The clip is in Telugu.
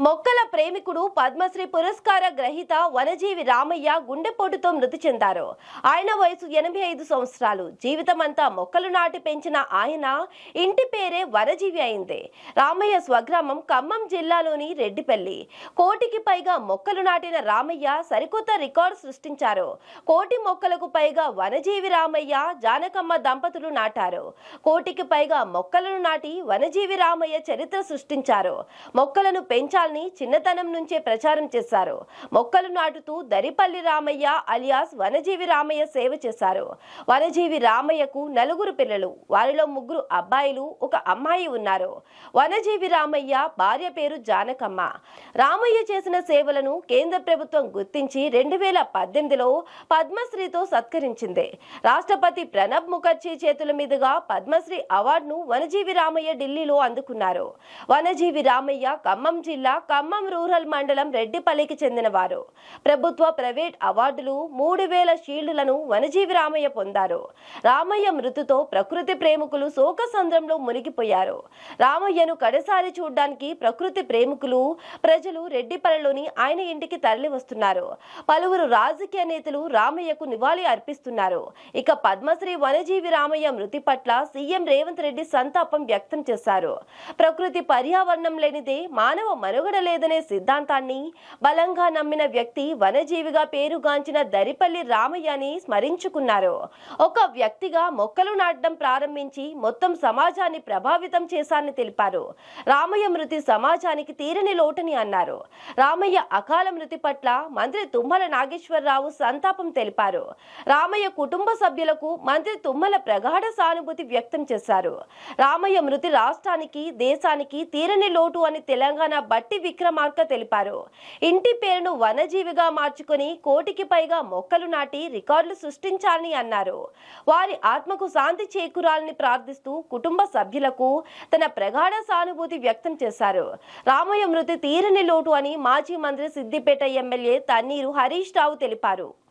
మొక్కల ప్రేమికుడు పద్మశ్రీ పురస్కార గ్రహీత వనజీవి రామయ్య గుండెపోటుతో మృతి చెందారు. ఆయన వయసు 85 సంవత్సరాలు. జీవితమంతా మొక్కలు నాటి పెంచిన ఆయన ఇంటి పేరే వనజీవి అయింది. రామయ్య స్వగ్రామం ఖమ్మం జిల్లాలోని రెడ్డిపల్లి. కోటికి పైగా మొక్కలు నాటిన రామయ్య సరికొత్త రికార్డు సృష్టించారు. కోటి మొక్కలకు పైగా వనజీవి రామయ్య జానకమ్మ దంపతులు నాటారు. కోటికి పైగా మొక్కలను నాటి వనజీవి రామయ్య చరిత్ర సృష్టించారు. మొక్కలను పెంచాలని చిన్నతనం నుంచే ప్రచారం చేశారు. మొక్కలు నాటుతూ దరిపల్లి రామయ్య అలియాస్ వనజీవి రామయ్య సేవ చేశారు. వనజీవి రామయ్యకు 4 పిల్లలు. వారిలో 3 అబ్బాయిలు, 1 అమ్మాయి ఉన్నారు. వనజీవి రామయ్య భార్య పేరు జానకమ్మ. రామయ్య చేసిన సేవలను కేంద్ర ప్రభుత్వం గుర్తించి 2018లో పద్మశ్రీతో సత్కరించింది. రాష్ట్రపతి ప్రణబ్ ముఖర్జీ చేతుల మీదుగా పద్మశ్రీ అవార్డును వనజీవి రామయ్య ఢిల్లీలో అందుకున్నారు. వనజీవి రామయ్య ఖమ్మం జిల్లా ఖమ్మం రూరల్ మండలం రెడ్డిపల్లికి చెందినవారు. ప్రభుత్వ, ప్రైవేట్ అవార్డులు, 3000 షీల్డులను వనజీవి రామయ్య పొందారు. రామయ్య మృతితో ప్రకృతి ప్రేమికులు శోకసంద్రంలో మునిగిపోయారు. రామయ్యను కడసారి చూడ్డానికి ప్రకృతి ప్రేమికులు, ప్రజలు రెడ్డిపల్లిలోని ఆయన ఇంటికి తరలి వస్తున్నారు. పలువురు రాజకీయ నేతలు రామయ్యకు నివాళి అర్పిస్తున్నారు. ఇక పద్మశ్రీ వనజీవి రామయ్య మృతి పట్ల సీఎం రేవంత్ రెడ్డి సంతాపం వ్యక్తం చేశారు. ప్రకృతి పర్యావరణం లేనిదే మానవ మనుగడ లేదనే సిద్ధాంతాన్ని బలంగా నమ్మిన వ్యక్తి వనజీవిగా పేరుగాంచిన దరిపల్లి రామయ్యని స్మరించుకున్నారు. ఒక వ్యక్తిగా మొక్కలు నాటడం ప్రారంభించి మొత్తం సమాజాన్ని ప్రభావితం చేశారని తెలిపారు. రామయ్య మృతి సమాజానికి తీరని లోటని అన్నారు. రామయ్య అకాల మృతి పట్ల మంత్రి తుమ్మల నాగేశ్వరరావు సంతాపం తెలిపారు. రామయ్య కుటుంబ సభ్యులకు మంత్రి తుమ్మల ప్రగాఢ సానుభూతి వ్యక్తం చేశారు. రామయ్య మృతి రాష్ట్రానికి, దేశానికి తీరని లోటు అని తెలంగాణ బట్టి విక్రమార్క తెలిపారు. ఇంటి పేరును వనజీవిగా మార్చుకుని కోటికి పైగా మొక్కలు నాటి రికార్డులు సృష్టించాలని అన్నారు. వారి ఆత్మకు శాంతి చేకూరాలని ప్రార్థిస్తూ కుటుంబ సభ్యులకు తన ప్రగాఢ సానుభూతి వ్యక్తం చేశారు. రామయ్య మృతి తీరని లోటు అని మాజీ మంత్రి సిద్దిపేట ఎమ్మెల్యే తన్నీరు హరీష్ రావు తెలిపారు.